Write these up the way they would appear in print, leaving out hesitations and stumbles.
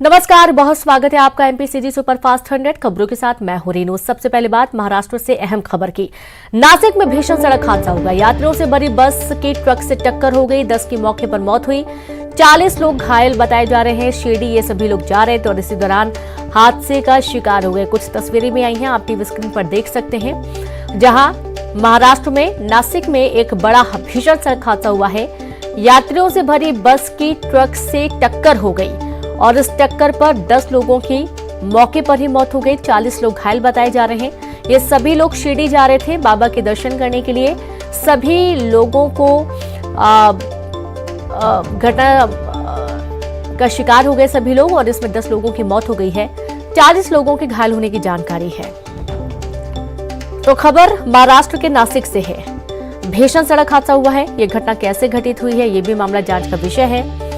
नमस्कार, बहुत स्वागत है आपका एमपीसीजी सुपरफास्ट 100 खबरों के साथ मैं हूं रेनू। सबसे पहले बात महाराष्ट्र से अहम खबर की। नासिक में भीषण सड़क हादसा हो गया। यात्रियों से भरी बस की ट्रक से टक्कर हो गई। 10 की मौके पर मौत हुई। 40 लोग घायल बताए जा रहे हैं। शिरडी ये सभी लोग जा रहे थे और इसी दौरान हादसे का शिकार हो गए। कुछ तस्वीरें भी आई हैं, आप टीवी स्क्रीन पर देख सकते हैं, जहां महाराष्ट्र में नासिक में एक बड़ा भीषण सड़क हादसा हुआ है। यात्रियों से भरी बस की ट्रक से टक्कर हो गई और इस टक्कर पर 10 लोगों की मौके पर ही मौत हो गई। 40 लोग घायल बताए जा रहे हैं। ये सभी लोग शिरडी जा रहे थे बाबा के दर्शन करने के लिए। सभी लोगों को घटना का शिकार हो गए सभी लोग और इसमें 10 लोगों की मौत हो गई है। 40 लोगों के घायल होने की जानकारी है। तो खबर महाराष्ट्र के नासिक से है। भीषण सड़क हादसा हुआ है। यह घटना कैसे घटित हुई है, यह भी मामला जांच का विषय है।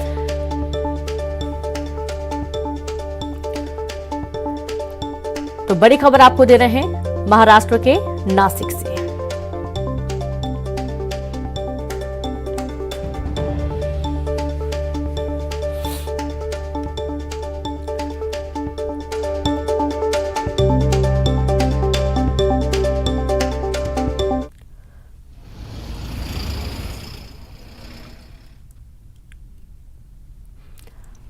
तो बड़ी खबर आपको दे रहे हैं महाराष्ट्र के नासिक से।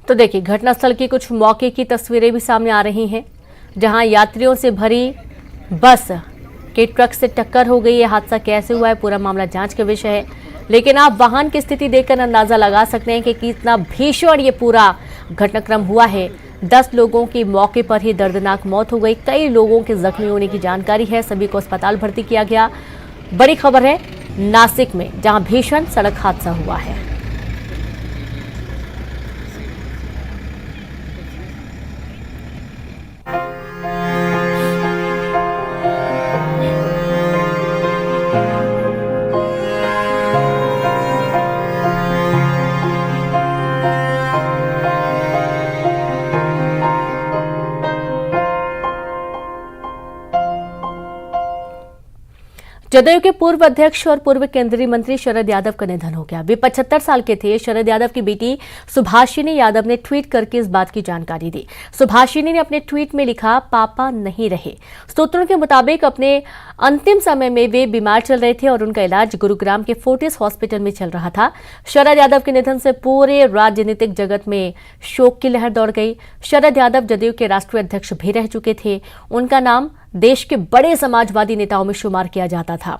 तो देखिए, घटनास्थल की कुछ मौके की तस्वीरें भी सामने आ रही हैं, जहां यात्रियों से भरी बस के ट्रक से टक्कर हो गई है। हादसा कैसे हुआ है, पूरा मामला जांच का विषय है, लेकिन आप वाहन की स्थिति देखकर अंदाजा लगा सकते हैं कि कितना भीषण ये पूरा घटनाक्रम हुआ है। 10 लोगों की मौके पर ही दर्दनाक मौत हो गई। कई लोगों के जख्मी होने की जानकारी है। सभी को अस्पताल भर्ती किया गया। बड़ी खबर है नासिक में, जहां भीषण सड़क हादसा हुआ है। जदयू के पूर्व अध्यक्ष और पूर्व केंद्रीय मंत्री शरद यादव का निधन हो गया। वे 75 साल के थे। शरद यादव की बेटी सुभाषिनी यादव ने ट्वीट करके इस बात की जानकारी दी। सुभाषिनी ने अपने ट्वीट में लिखा, पापा नहीं रहे। सूत्रों के मुताबिक अपने अंतिम समय में वे बीमार चल रहे थे और उनका इलाज गुरुग्राम के फोर्टिस हॉस्पिटल में चल रहा था। शरद यादव के निधन से पूरे राजनीतिक जगत में शोक की लहर दौड़ गई। शरद यादव जदयू के राष्ट्रीय अध्यक्ष भी रह चुके थे। उनका नाम देश के बड़े समाजवादी नेताओं में शुमार किया जाता था।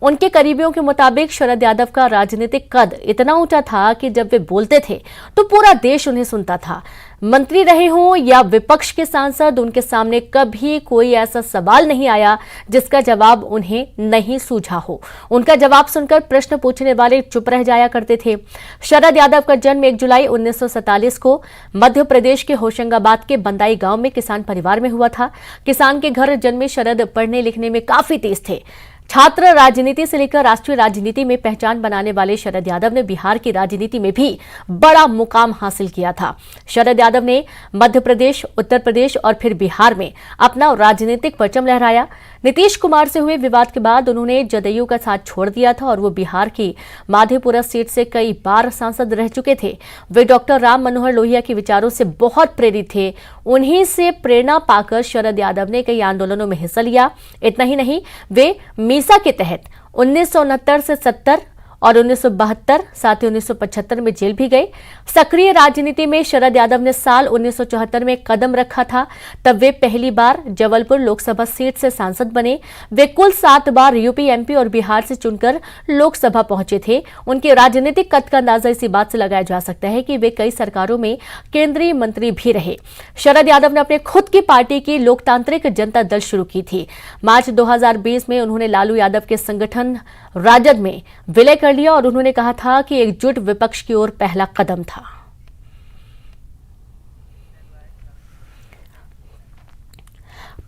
उनके करीबियों के मुताबिक शरद यादव का राजनीतिक कद इतना ऊंचा था कि जब वे बोलते थे तो पूरा देश उन्हें सुनता था। मंत्री रहे हों या विपक्ष के सांसद, उनके सामने कभी कोई ऐसा सवाल नहीं आया जिसका जवाब उन्हें नहीं सूझा हो। उनका जवाब सुनकर प्रश्न पूछने वाले चुप रह जाया करते थे। शरद यादव का जन्म 1 जुलाई 1947 को मध्य प्रदेश के होशंगाबाद के बंदाई गांव में किसान परिवार में हुआ था। किसान के घर जन्मे शरद पढ़ने लिखने में काफी तेज थे। छात्र राजनीति से लेकर राष्ट्रीय राजनीति में पहचान बनाने वाले शरद यादव ने बिहार की राजनीति में भी बड़ा मुकाम हासिल किया था। शरद यादव ने मध्य प्रदेश, उत्तर प्रदेश और फिर बिहार में अपना राजनीतिक परचम लहराया। नीतीश कुमार से हुए विवाद के बाद उन्होंने जदयू का साथ छोड़ दिया था और वो बिहार की माधेपुरा सीट से कई बार सांसद रह चुके थे। वे डॉक्टर राम मनोहर लोहिया के विचारों से बहुत प्रेरित थे। उन्हीं से प्रेरणा पाकर शरद यादव ने कई आंदोलनों में हिस्सा लिया। इतना ही नहीं, वे मीसा के तहत 1969 से 70 और 1972 साथ ही 1975 में जेल भी गए। सक्रिय राजनीति में शरद यादव ने साल 1974 में कदम रखा था। तब वे पहली बार जबलपुर लोकसभा सीट से सांसद बने। वे कुल 7 बार यूपी, एमपी और बिहार से चुनकर लोकसभा पहुंचे थे। उनके राजनीतिक कद का अंदाजा इसी बात से लगाया जा सकता है कि वे कई सरकारों में केंद्रीय मंत्री भी रहे। शरद यादव ने अपने खुद की पार्टी की लोकतांत्रिक जनता दल शुरू की थी। मार्च 2020 में उन्होंने लालू यादव के संगठन राजद में विलय कर लिया और उन्होंने कहा था कि एकजुट विपक्ष की ओर पहला कदम था।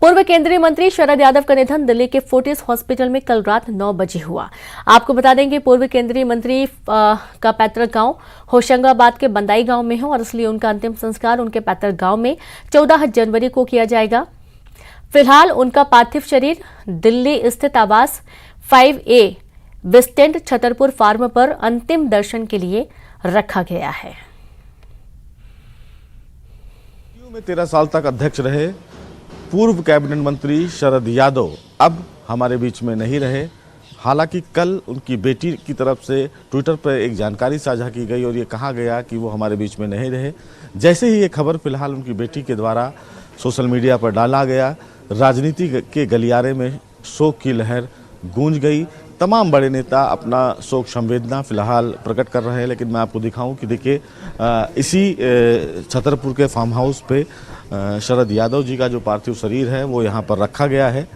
पूर्व केंद्रीय मंत्री शरद यादव का निधन दिल्ली के फोर्टिस हॉस्पिटल में कल रात 9 बजे हुआ। आपको बता दें कि पूर्व केंद्रीय मंत्री का पैतृक गांव होशंगाबाद के बंदाई गांव में है और इसलिए उनका अंतिम संस्कार उनके पैतृक गांव में 14 जनवरी को किया जाएगा। फिलहाल उनका पार्थिव शरीर दिल्ली स्थित आवास 5A विस्टेंट छतरपुर फार्म पर अंतिम दर्शन के लिए रखा गया है। में 13 साल तक अध्यक्ष रहे पूर्व कैबिनेट मंत्री शरद यादव अब हमारे बीच में नहीं रहे। हालांकि कल उनकी बेटी की तरफ से ट्विटर पर एक जानकारी साझा की गई और ये कहा गया कि वो हमारे बीच में नहीं रहे। जैसे ही ये खबर फिलहाल उनकी बेटी के द्वारा सोशल मीडिया पर डाला गया, राजनीति के गलियारे में शोक की लहर गूंज गई। तमाम बड़े नेता अपना शोक संवेदना फिलहाल प्रकट कर रहे हैं, लेकिन मैं आपको दिखाऊं कि देखिए इसी छतरपुर के फार्म हाउस पे शरद यादव जी का जो पार्थिव शरीर है वो यहाँ पर रखा गया है।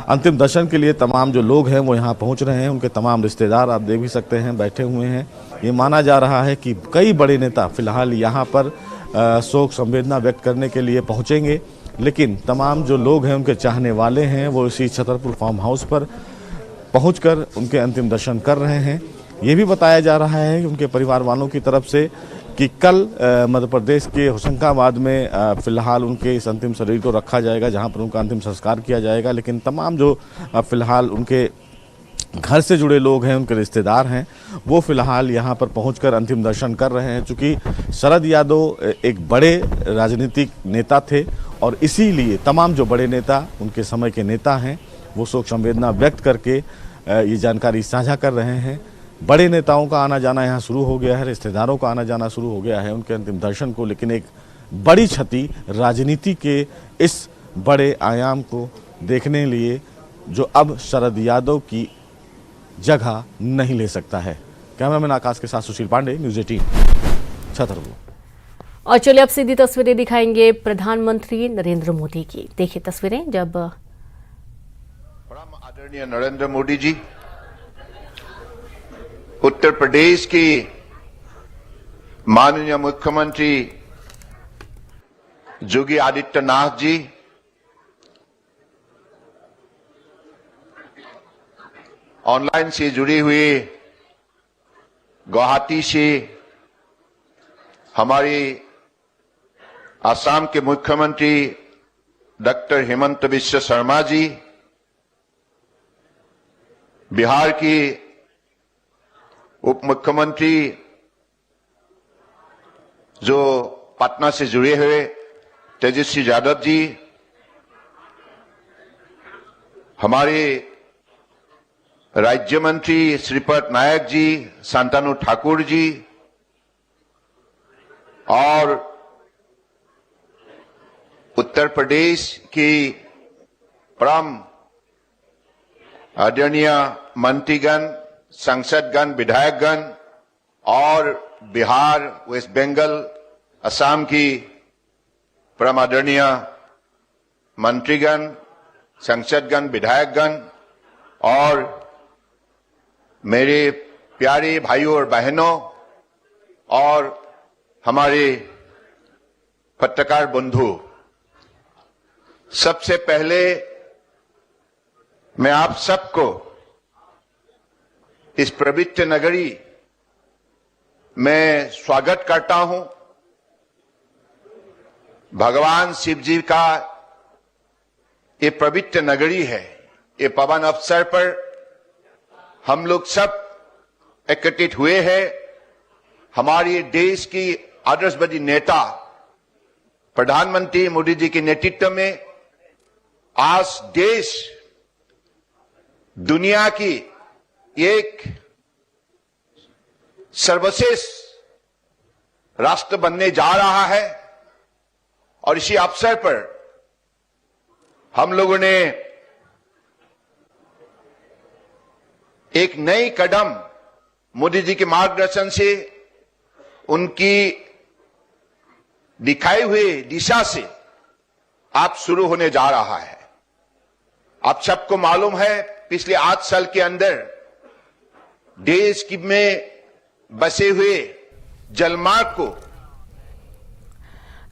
अंतिम दर्शन के लिए तमाम जो लोग हैं वो यहाँ पहुँच रहे हैं। उनके तमाम रिश्तेदार आप देख भी सकते हैं बैठे हुए हैं। ये माना जा रहा है कि कई बड़े नेता फिलहाल यहाँ पर शोक संवेदना व्यक्त करने के लिए पहुँचेंगे, लेकिन तमाम जो लोग हैं उनके चाहने वाले हैं वो इसी छतरपुर फार्म हाउस पर पहुंचकर उनके अंतिम दर्शन कर रहे हैं। ये भी बताया जा रहा है कि उनके परिवार वालों की तरफ से कि कल मध्य प्रदेश के होशंगाबाद में फिलहाल उनके इस अंतिम शरीर को रखा जाएगा, जहां पर उनका अंतिम संस्कार किया जाएगा। लेकिन तमाम जो फिलहाल उनके घर से जुड़े लोग हैं, उनके रिश्तेदार हैं, वो फिलहाल यहाँ पर पहुंचकर अंतिम दर्शन कर रहे हैं। चूँकि शरद यादव एक बड़े राजनीतिक नेता थे और इसीलिए तमाम जो बड़े नेता उनके समय के नेता हैं वो शोक संवेदना व्यक्त करके ये जानकारी साझा कर रहे हैं। बड़े नेताओं का आना जाना यहाँ शुरू हो गया है, रिश्तेदारों का आना जाना शुरू हो गया है उनके अंतिम दर्शन को। लेकिन एक बड़ी क्षति राजनीति के इस बड़े आयाम को देखने लिए जो अब शरद यादव की जगह नहीं ले सकता है। कैमरामैन आकाश के साथ सुशील पांडे, न्यूज़ 18 छतरपुर। और चलिए अब सीधी तस्वीरें दिखाएंगे प्रधानमंत्री नरेंद्र मोदी की। देखिए तस्वीरें जब आदरणीय नरेंद्र मोदी जी, उत्तर प्रदेश के माननीय मुख्यमंत्री योगी आदित्यनाथ जी, ऑनलाइन से जुड़े हुए गुवाहाटी से हमारे असम के मुख्यमंत्री डॉक्टर हेमंत बिश्व शर्मा जी, बिहार के उप मुख्यमंत्री जो पटना से जुड़े हुए तेजस्वी यादव जी, हमारे राज्य मंत्री श्रीपद नायक जी, शांतनु ठाकुर जी और उत्तर प्रदेश की परम आदरणीय मंत्रीगण, सांसदगण, विधायकगण और बिहार, वेस्ट बंगाल, असम की परम आदरणीय मंत्रीगण, सांसदगण, विधायकगण और मेरे प्यारे भाइयों और बहनों और हमारे पत्रकार बंधु, सबसे पहले मैं आप सबको इस पवित्र नगरी में स्वागत करता हूं। भगवान शिव जी का ये पवित्र नगरी है। ये पवन अवसर पर हम लोग सब एकत्रित हुए हैं। हमारे देश की आदर्शवादी नेता प्रधानमंत्री मोदी जी के नेतृत्व में आज देश दुनिया की एक सर्वश्रेष्ठ राष्ट्र बनने जा रहा है और इसी अवसर पर हम लोगों ने एक नई कदम मोदी जी के मार्गदर्शन से, उनकी दिखाई हुई दिशा से आप शुरू होने जा रहा है। आप सबको मालूम है पिछले 8 साल के अंदर देश की में बसे हुए जलमार्ग को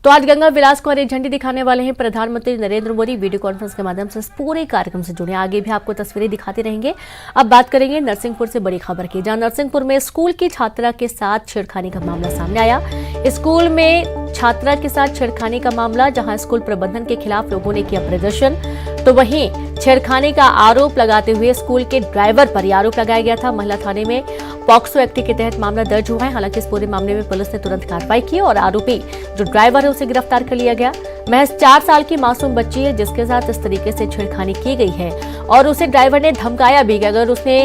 तो आज गंगा विलास को हरी झंडी दिखाने वाले हैं प्रधानमंत्री नरेंद्र मोदी। वीडियो कॉन्फ्रेंस के माध्यम से इस पूरे कार्यक्रम से जुड़े, आगे भी आपको तस्वीरें दिखाते रहेंगे। अब बात करेंगे नरसिंहपुर से बड़ी खबर की, जहां नरसिंहपुर में स्कूल की छात्रा के साथ छेड़खानी का मामला सामने आया। स्कूल में छात्रा के साथ छेड़खानी का मामला, जहां स्कूल प्रबंधन के खिलाफ लोगों ने किया प्रदर्शन, तो वहीं छेड़खानी का आरोप लगाते हुए स्कूल के ड्राइवर पर यह आरोप लगाया गया था। महिला थाने में पॉक्सो एक्ट के तहत मामला दर्ज हुआ है। हालांकि इस पूरे मामले में पुलिस ने तुरंत कार्रवाई की और आरोपी जो ड्राइवर है उसे गिरफ्तार कर लिया गया। महज 4 साल की मासूम बच्ची है जिसके साथ इस तरीके से छेड़खानी की गई है और उसे ड्राइवर ने धमकाया भी कि अगर उसने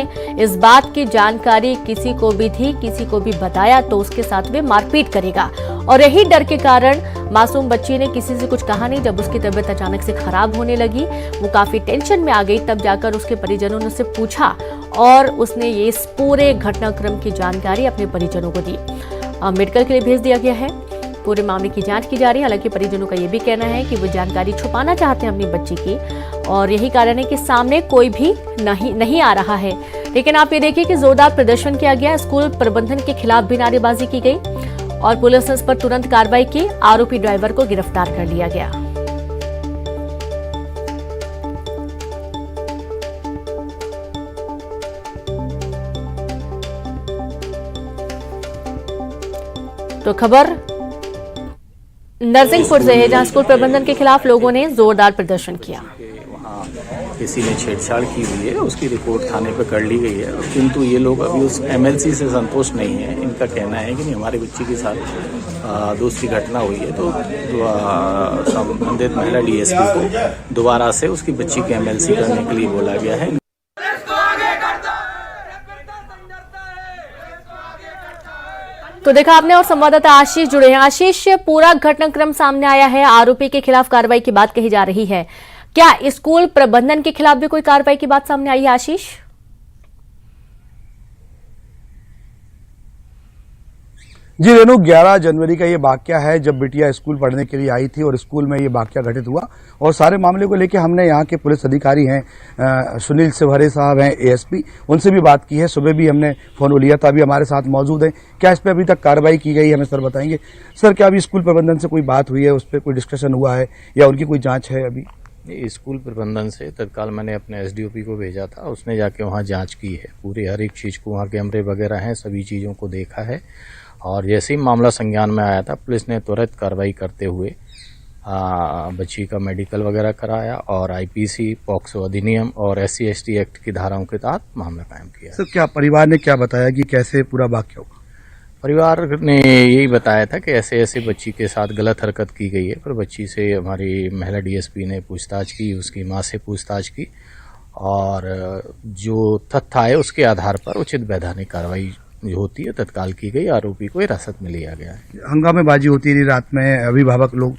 इस बात की जानकारी किसी को भी दी, किसी को भी बताया तो उसके साथ वे मारपीट करेगा। और यही डर के कारण मासूम बच्ची ने किसी से कुछ कहा नहीं। जब उसकी तबीयत अचानक से खराब होने लगी, वो काफी टेंशन में आ गई, तब जाकर उसके परिजनों ने उससे पूछा और उसने ये इस पूरे घटनाक्रम की जानकारी अपने परिजनों को दी। मेडिकल के लिए भेज दिया गया है। पूरे मामले की जांच की जा रही है। हालांकि परिजनों का यह भी कहना है कि वो जानकारी छुपाना चाहते हैं अपनी बच्ची की और यही कारण है कि सामने कोई भी नहीं आ रहा है। लेकिन आप ये देखिए कि जोरदार प्रदर्शन किया गया, स्कूल प्रबंधन के खिलाफ भी नारेबाजी की गई और पुलिस ने इस पर तुरंत कार्रवाई की। आरोपी ड्राइवर को गिरफ्तार कर लिया गया। तो खबर नरसिंहपुर से है, जहां स्कूल प्रबंधन के खिलाफ लोगों ने जोरदार प्रदर्शन किया। वहाँ किसी ने छेड़छाड़ की हुई है, उसकी रिपोर्ट थाने पर कर ली गई है, किंतु ये लोग अभी उस एमएलसी से संतुष्ट नहीं है। इनका कहना है कि नहीं, हमारी बच्ची के साथ दूसरी घटना हुई है तो संबंधित महिला डीएसपी को दोबारा से उसकी बच्ची की एमएलसी करने के लिए बोला गया है। तो देखा आपने और संवाददाता आशीष जुड़े हैं। आशीष, पूरा घटनाक्रम सामने आया है, आरोपी के खिलाफ कार्रवाई की बात कही जा रही है, क्या स्कूल प्रबंधन के खिलाफ भी कोई कार्रवाई की बात सामने आई है आशीष? जी रेणु, 11 जनवरी का ये वाकया है जब बिटिया स्कूल पढ़ने के लिए आई थी और स्कूल में ये वाकया घटित हुआ और सारे मामले को लेकर हमने यहाँ के पुलिस अधिकारी हैं सुनील सिवहरे साहब हैं एएसपी, उनसे भी बात की है। सुबह भी हमने फोन लिया था, अभी हमारे साथ मौजूद हैं। क्या इस पर अभी तक कार्रवाई की गई है, हमें सर बताएंगे। सर, क्या अभी स्कूल प्रबंधन से कोई बात हुई है, उस पर कोई डिस्कशन हुआ है या उनकी कोई जाँच है अभी? स्कूल प्रबंधन से तत्काल मैंने अपने एसडीओपी को भेजा था, उसने जाके वहाँ जांच की है, पूरी हर एक चीज़ को, वहाँ कैमरे वगैरह हैं, सभी चीज़ों को देखा है और जैसे ही मामला संज्ञान में आया था पुलिस ने तुरंत कार्रवाई करते हुए बच्ची का मेडिकल वगैरह कराया और आईपीसी, पॉक्सो अधिनियम और SC/ST एक्ट की धाराओं के तहत मामला कायम किया। सर, क्या परिवार ने क्या बताया कि कैसे पूरा वाकया हुआ? परिवार ने यही बताया था कि ऐसे ऐसे बच्ची के साथ गलत हरकत की गई है, पर बच्ची से हमारी महिला डीएसपी ने पूछताछ की, उसकी मां से पूछताछ की और जो तथ्य आए उसके आधार पर उचित वैधानिक कार्रवाई जो होती है तत्काल की गई। आरोपी को हिरासत में लिया गया है। हंगामेबाजी होती रही रात में, अभिभावक लोग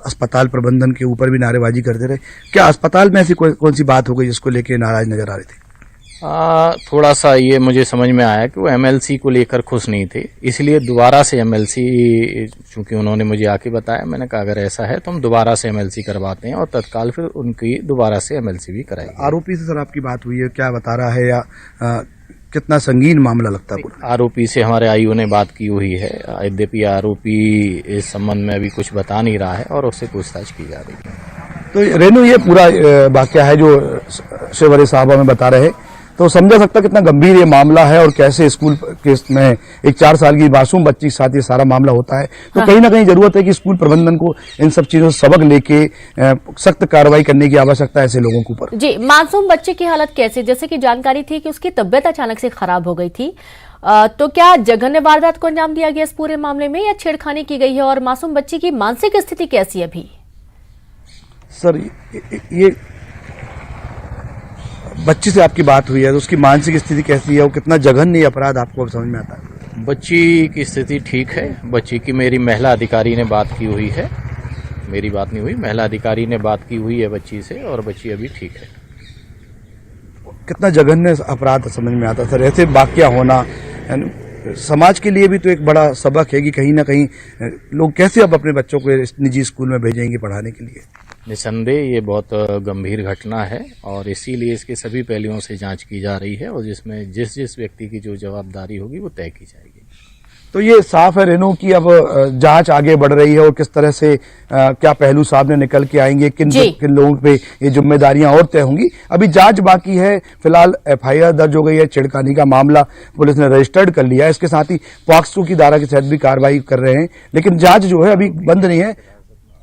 अस्पताल प्रबंधन के ऊपर भी नारेबाजी करते रहे। क्या अस्पताल में ऐसी कौन सी बात हो गई जिसको लेके नाराज नजर आ रहे थे? थोड़ा सा ये मुझे समझ में आया कि वो एमएलसी को लेकर खुश नहीं थे, इसलिए दोबारा से एमएलसी, चूंकि उन्होंने मुझे आके बताया, मैंने कहा अगर ऐसा है तो हम दोबारा से एमएलसी करवाते हैं और तत्काल फिर उनकी दोबारा से एमएलसी भी कराएंगे। आरोपी से सर आपकी बात हुई है, क्या बता रहा है या कितना संगीन मामला लगता है? आरोपी से हमारे आईओ ने बात की हुई है, यद्यपि आरोपी इस संबंध में अभी कुछ बता नहीं रहा है और उससे पूछताछ की जा रही है। तो रेणु, ये पूरा वाकया है जो शिवहरे साहब हमें बता रहे हैं, तो समझा सकता कितना गंभीर ये मामला है और कैसे स्कूल में एक 4 साल की मासूम बच्ची के साथ ये सारा मामला होता है। तो कहीं ना कहीं जरूरत है कि स्कूल प्रबंधन को इन सब चीजों से सबक लेके सख्त कार्रवाई करने की आवश्यकता है ऐसे लोगों के ऊपर। जी, मासूम बच्चे की हालत कैसे? जैसे कि जानकारी थी कि उसकी तबियत अचानक से खराब हो गई थी, तो क्या जघन्य वारदात को अंजाम दिया गया इस पूरे मामले में या छेड़खानी की गई है? और मासूम बच्ची की मानसिक स्थिति कैसी है अभी? सर, ये बच्ची से आपकी बात हुई है तो उसकी मानसिक स्थिति कैसी है, वो कितना जघन्य अपराध आपको समझ में आता है? बच्ची की स्थिति ठीक है। बच्ची की मेरी महिला अधिकारी ने बात की हुई है, मेरी बात नहीं हुई, महिला अधिकारी ने बात की हुई है बच्ची से और बच्ची अभी ठीक है। कितना जघन्य अपराध समझ में आता सर, ऐसे वाकया होना समाज के लिए भी तो एक बड़ा सबक है कि कहीं ना कहीं लोग कैसे अब अपने बच्चों को निजी स्कूल में भेजेंगे पढ़ाने के लिए। निसंदेह ये बहुत गंभीर घटना है और इसीलिए इसके सभी पहलुओं से जांच की जा रही है और जिसमें जिस जिस व्यक्ति की जो जवाबदारी होगी वो तय की जाएगी। तो ये साफ है रेणु की अब जांच आगे बढ़ रही है और किस तरह से क्या पहलू सामने निकल के आएंगे, किन लोगों पे ये जिम्मेदारियां और तय होंगी। अभी जांच बाकी है। फिलहाल FIR दर्ज हो गई है, छेड़खानी का मामला पुलिस ने रजिस्टर्ड कर लिया है। इसके साथ ही पॉक्सो की धारा के तहत भी कार्रवाई कर रहे हैं, लेकिन जांच जो है अभी बंद नहीं है।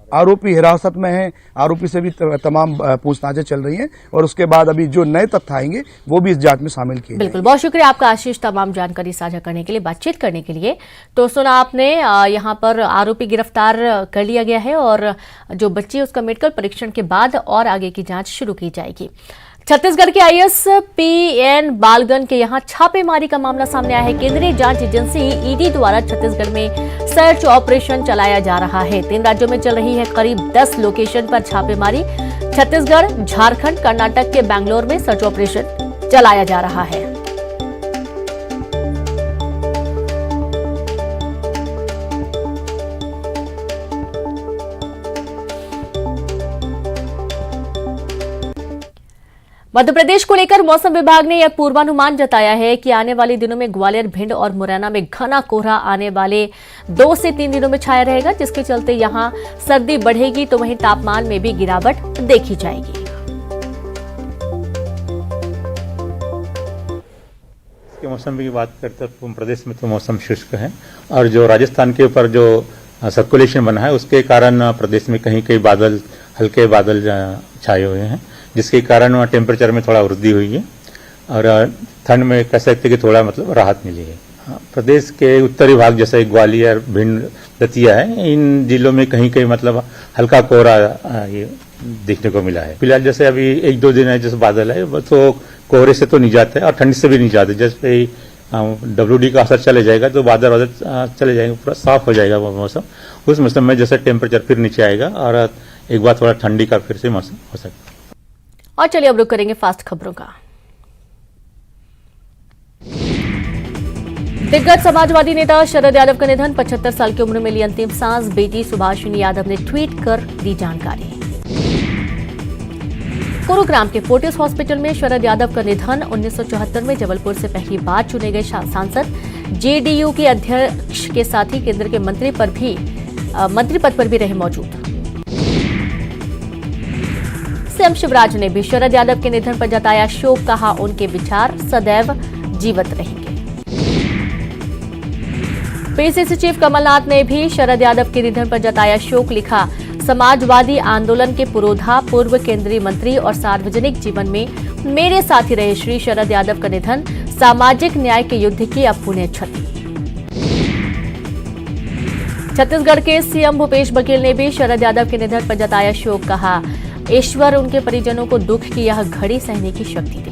आरोपी हिरासत में है, आरोपी से भी तमाम पूछताछें चल रही हैं और उसके बाद अभी जो नए तथ्य आएंगे वो भी इस जांच में शामिल किए बिल्कुल, बहुत शुक्रिया आपका आशीष, तमाम जानकारी साझा करने के लिए, बातचीत करने के लिए। तो सुना आपने, यहाँ पर आरोपी गिरफ्तार कर लिया गया है और जो बच्ची उसका मेडिकल परीक्षण के बाद और आगे की जांच शुरू की जाएगी। छत्तीसगढ़ के आईएएस पीएन बालगन के यहां छापेमारी का मामला सामने आया है। केंद्रीय जांच एजेंसी ईडी द्वारा छत्तीसगढ़ में सर्च ऑपरेशन चलाया जा रहा है। 3 राज्यों में चल रही है करीब 10 लोकेशन पर छापेमारी। छत्तीसगढ़, झारखंड, कर्नाटक के बैंगलोर में सर्च ऑपरेशन चलाया जा रहा है। मध्य प्रदेश को लेकर मौसम विभाग ने यह पूर्वानुमान जताया है कि आने वाले दिनों में ग्वालियर, भिंड और मुरैना में घना कोहरा आने वाले 2 से 3 दिनों में छाया रहेगा, जिसके चलते यहां सर्दी बढ़ेगी तो वहीं तापमान में भी गिरावट देखी जाएगी। इसके मौसम की बात करते हैं, प्रदेश में तो मौसम शुष्क है और जो राजस्थान के ऊपर जो सर्कुलेशन बना है उसके कारण प्रदेश में कहीं कहीं बादल, हल्के बादल छाए हुए हैं, जिसके कारण टेम्परेचर में थोड़ा वृद्धि हुई है और ठंड में कह सकते कि थोड़ा मतलब राहत मिली है। प्रदेश के उत्तरी भाग जैसे ग्वालियर, भिंड, दतिया है, इन जिलों में कहीं कहीं मतलब हल्का कोहरा ये देखने को मिला है। फिलहाल जैसे अभी 1-2 दिन है जैसे बादल है तो कोहरे से तो निजात है और ठंड से भी निजात है। जैसे WD का असर चले जाएगा तो बादल चले जाएंगे, पूरा साफ हो जाएगा वो मौसम। उस मौसम में जैसे टेम्परेचर फिर नीचे आएगा और एक बार थोड़ा ठंडी का फिर से मौसम हो सकता है। और चलिए अब रुक करेंगे फास्ट खबरों का। दिग्गज समाजवादी नेता शरद यादव का निधन, 75 साल की उम्र में ली अंतिम सांस। बेटी सुभाषिनी यादव ने ट्वीट कर दी जानकारी। गुरुग्राम के फोर्टिस हॉस्पिटल में शरद यादव का निधन। 1974 में जबलपुर से पहली बार चुने गए सांसद, जेडीयू के अध्यक्ष के साथ ही केंद्र के मंत्री पद पर भी रहे मौजूद। सीएम शिवराज ने भी शरद यादव के निधन पर जताया शोक, कहा उनके विचार सदैव जीवित रहेंगे। पीसीसी चीफ कमलनाथ ने भी शरद यादव के निधन पर जताया शोक, लिखा समाजवादी आंदोलन के पुरोधा, पूर्व केंद्रीय मंत्री और सार्वजनिक जीवन में मेरे साथी रहे श्री शरद यादव का निधन सामाजिक न्याय के युद्ध की अपूर्णीय क्षति। छत्तीसगढ़ के सीएम भूपेश बघेल ने भी शरद यादव के निधन पर जताया शोक, कहा ईश्वर उनके परिजनों को दुख की यह घड़ी सहने की शक्ति दे।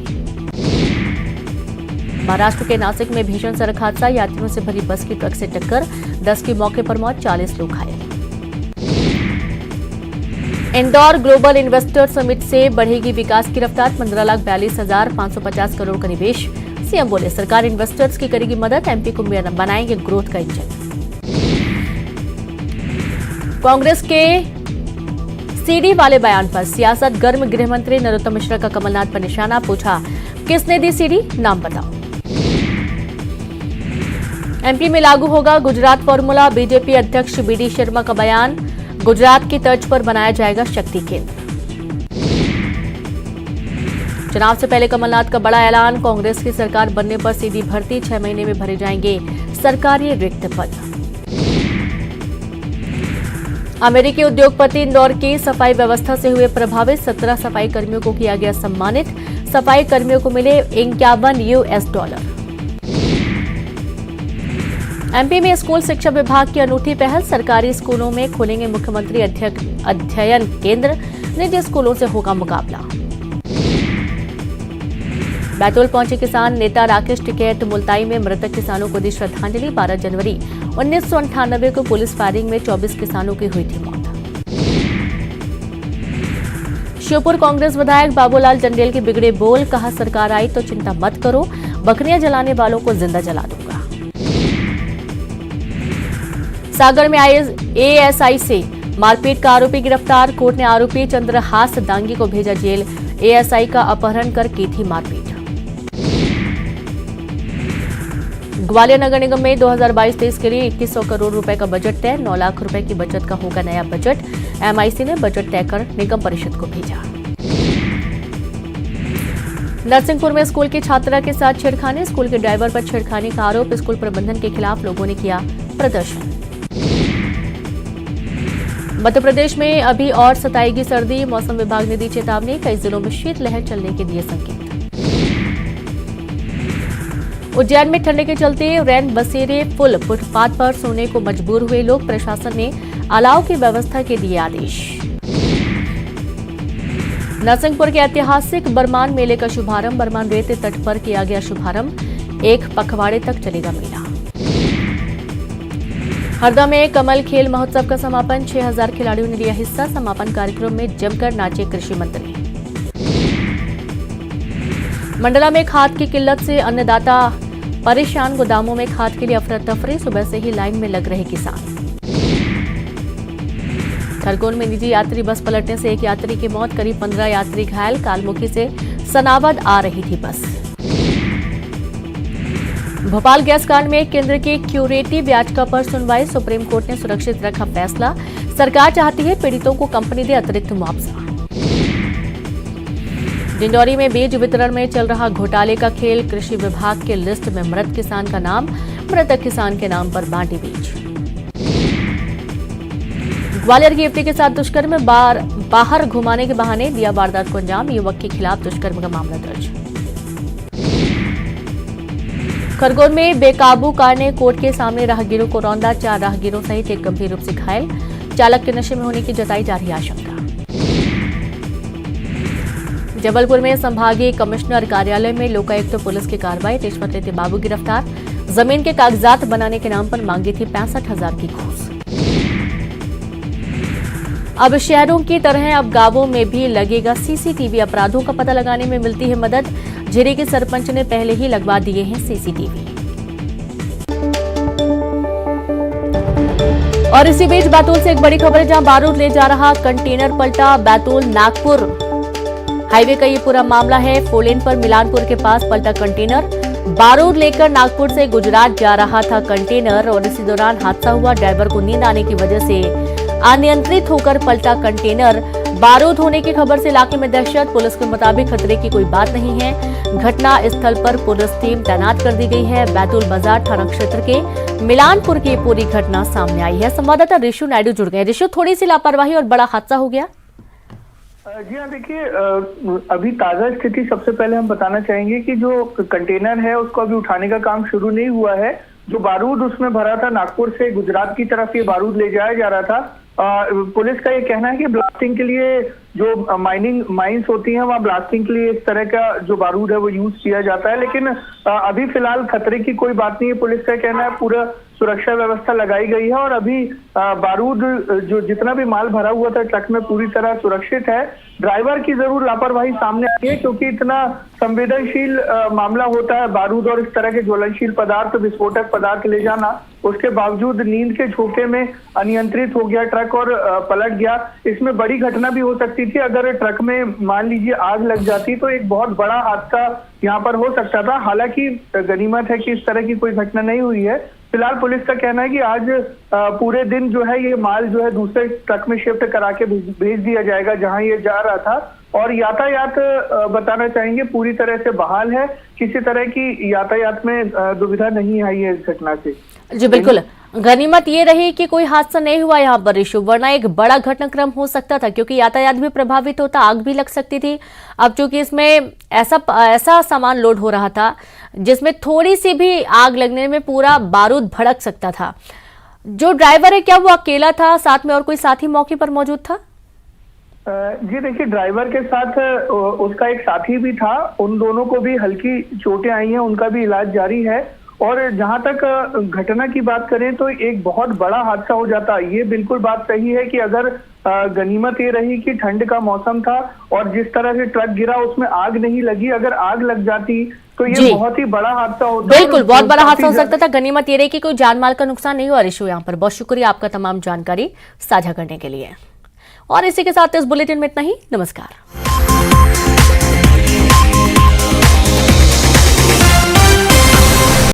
महाराष्ट्र के नासिक में भीषण सड़क हादसा, यात्रियों से भरी बस की ट्रक से टक्कर, 10 की मौके पर मौत, 40 लोग घायल। इंदौर ग्लोबल इन्वेस्टर समिट से बढ़ेगी विकास की रफ्तार, 15,42,550 करोड़ का निवेश। सीएम बोले सरकार इन्वेस्टर्स की करेगी मदद, एमपी को बनाएंगे ग्रोथ का इंजन। कांग्रेस के सीडी वाले बयान पर सियासत गर्म, गृह मंत्री नरोत्तम मिश्रा का कमलनाथ पर निशाना, पूछा किसने दी सीडी, नाम बताओ। एमपी में लागू होगा गुजरात फॉर्मूला, बीजेपी अध्यक्ष बीडी शर्मा का बयान, गुजरात की तर्ज पर बनाया जाएगा शक्ति केंद्र। चुनाव से पहले कमलनाथ का बड़ा ऐलान, कांग्रेस की सरकार बनने पर सीधी भर्ती, 6 महीने में भरे जाएंगे सरकारी रिक्त पद। अमेरिकी उद्योगपति इंदौर की सफाई व्यवस्था से हुए प्रभावित, 17 सफाई कर्मियों को किया गया सम्मानित, सफाई कर्मियों को मिले $51। एमपी में स्कूल शिक्षा विभाग की अनूठी पहल, सरकारी स्कूलों में खोलेंगे मुख्यमंत्री अध्ययन केंद्र, निजी स्कूलों से होगा मुकाबला। बैतूल पहुंचे किसान नेता राकेश टिकैत, मुल्ताई में मृतक किसानों को दी श्रद्धांजलि, 12 जनवरी 1998 को पुलिस फायरिंग में 24 किसानों की हुई थी मौत। श्योपुर कांग्रेस विधायक बाबूलाल चंदेल के बिगड़े बोल, कहा सरकार आई तो चिंता मत करो, बकरियां जलाने वालों को जिंदा जला दूंगा। सागर में एएसआई से मारपीट का आरोपी गिरफ्तार, कोर्ट ने आरोपी चंद्रहास दांगी को भेजा जेल, एएसआई का अपहरण कर की थी मारपीट। ग्वालियर नगर निगम में 2022-23 के लिए 2100 करोड़ रुपए का बजट तय, 9 लाख रुपए की बचत का होगा नया बजट। एमआईसी ने बजट तय कर निगम परिषद को भेजा। नरसिंहपुर में स्कूल की छात्रा के साथ छेड़खानी, स्कूल के ड्राइवर पर छेड़खानी का आरोप, स्कूल प्रबंधन के खिलाफ लोगों ने किया प्रदर्शन। मध्य प्रदेश में अभी और सताएगी सर्दी, मौसम विभाग ने दी चेतावनी, कई जिलों में शीतलहर चलने के दिए संकेत। उज्जैन में ठंड के चलते रैन बसेरे पुल फुटपाथ पर सोने को मजबूर हुए लोग, प्रशासन ने अलाव की व्यवस्था के दिए आदेश। नरसिंहपुर के ऐतिहासिक बरमान मेले का शुभारंभ, बरमान रेत तट पर किया गया शुभारंभ, एक पखवाड़े तक चलेगा मेला। हरदा में कमल खेल महोत्सव का समापन, 6000 खिलाड़ियों ने लिया हिस्सा, समापन कार्यक्रम में जमकर नाचे कृषि मंत्री। मंडला में खाद की किल्लत से अन्नदाता परेशान, गोदामों में खाद के लिए अफरा तफरी, सुबह से ही लाइन में लग रहे किसान। खरगोन में निजी यात्री बस पलटने से एक यात्री की मौत, करीब 15 यात्री घायल, कालमुखी से सनावद आ रही थी बस। भोपाल गैस कांड में केंद्र की क्यूरेटिव याचिका पर सुनवाई, सुप्रीम कोर्ट ने सुरक्षित रखा फैसला, सरकार चाहती है पीड़ितों को कंपनी दे अतिरिक्त मुआवजा। डिंडौरी में बीज वितरण में चल रहा घोटाले का खेल, कृषि विभाग के लिस्ट में मृत किसान का नाम, मृतक किसान के नाम पर बांटी बीज। ग्वालियर की युवती के साथ दुष्कर्म, बाहर घुमाने के बहाने दिया वारदात को अंजाम, युवक के खिलाफ दुष्कर्म का मामला दर्ज। खरगोन में बेकाबू कार ने कोर्ट के सामने राहगीरों को रौंदा, 4 राहगीरों सहित एक गंभीर रूप से घायल, चालक के नशे में होने की जताई जा रही आशंका। जबलपुर में संभागीय कमिश्नर कार्यालय में लोकायुक्त पुलिस की कार्रवाई, रिश्वत लेते बाबू गिरफ्तार, जमीन के कागजात बनाने के नाम पर मांगी थी 65,000 की घूस। अब शहरों की तरह अब गांवों में भी लगेगा सीसीटीवी, अपराधों का पता लगाने में मिलती है मदद, झिरी के सरपंच ने पहले ही लगवा दिए हैं सीसीटीवी। और इसी बीच बैतूल से एक बड़ी खबर है, जहां बारूद ले जा रहा कंटेनर पलटा, बैतूल नागपुर हाईवे का ये पूरा मामला है। 4 लेन पर मिलानपुर के पास पलटा कंटेनर, बारूद लेकर नागपुर से गुजरात जा रहा था कंटेनर और इसी दौरान हादसा हुआ। ड्राइवर को नींद आने की वजह से अनियंत्रित होकर पलटा कंटेनर। बारूद होने की खबर से इलाके में दहशत, पुलिस के मुताबिक खतरे की कोई बात नहीं है। घटना स्थल पर पुलिस टीम तैनात कर दी गई है। बैतूल बाजार थाना क्षेत्र के मिलानपुर की पूरी घटना सामने आई है। संवाददाता ऋषु नायडू जुड़ गए। ऋषु, थोड़ी सी लापरवाही और बड़ा हादसा हो गया। जी हाँ, देखिए अभी ताजा स्थिति सबसे पहले हम बताना चाहेंगे कि जो कंटेनर है उसको अभी उठाने का काम शुरू नहीं हुआ है। जो बारूद उसमें भरा था, नागपुर से गुजरात की तरफ ये बारूद ले जाया जा रहा था। पुलिस का ये कहना है कि ब्लास्टिंग के लिए जो माइंस होती हैं वहाँ ब्लास्टिंग के लिए इस तरह का जो बारूद है वो यूज किया जाता है, लेकिन अभी फिलहाल खतरे की कोई बात नहीं है। पुलिस का कहना है पूरा सुरक्षा व्यवस्था लगाई गई है और अभी बारूद जो जितना भी माल भरा हुआ था ट्रक में पूरी तरह सुरक्षित है। ड्राइवर की जरूर लापरवाही सामने आई है, क्योंकि इतना संवेदनशील मामला होता है बारूद और इस तरह के ज्वलनशील पदार्थ, विस्फोटक पदार्थ ले जाना, उसके बावजूद नींद के झोंके में अनियंत्रित हो गया ट्रक और पलट गया। इसमें बड़ी घटना भी हो सकती थी। अगर ट्रक में मान लीजिए आग लग जाती तो एक बहुत बड़ा हादसा यहाँ पर हो सकता था। हालांकि गनीमत है कि इस तरह की कोई घटना नहीं हुई है। फिलहाल पुलिस का कहना है कि आज पूरे दिन जो है ये माल जो है दूसरे ट्रक में शिफ्ट करा के भेज दिया जाएगा जहां ये जा रहा था। और यातायात बताना चाहेंगे पूरी तरह से बहाल है, किसी तरह की यातायात में दुविधा नहीं आई है इस घटना से। जी बिल्कुल, गनीमत ये रही कि कोई हादसा नहीं हुआ यहाँ पर ऋषु, वरना एक बड़ा घटनाक्रम हो सकता था, क्योंकि यातायात भी प्रभावित होता, आग भी लग सकती थी। अब चूंकि इसमें ऐसा सामान लोड हो रहा था जिसमें थोड़ी सी भी आग लगने में पूरा बारूद भड़क सकता था। जो ड्राइवर है क्या वो अकेला था, साथ में और कोई साथी मौके पर मौजूद था? जी देखिए, ड्राइवर के साथ उसका एक साथी भी था। उन दोनों को भी हल्की चोटें आई हैं, उनका भी इलाज जारी है। और जहां तक घटना की बात करें तो एक बहुत बड़ा हादसा हो जाता। ये बिल्कुल बात सही है कि अगर गनीमत ये रही कि ठंड का मौसम था और जिस तरह से ट्रक गिरा उसमें आग नहीं लगी, अगर आग लग जाती तो ये बहुत ही बड़ा हादसा होता। बिल्कुल, बहुत बड़ा हादसा हो सकता था। गनीमत ये रही कि कोई जान माल का नुकसान नहीं हुआ। ऋषु, यहाँ पर बहुत शुक्रिया आपका तमाम जानकारी साझा करने के लिए। और इसी के साथ इस बुलेटिन में इतना ही। नमस्कार।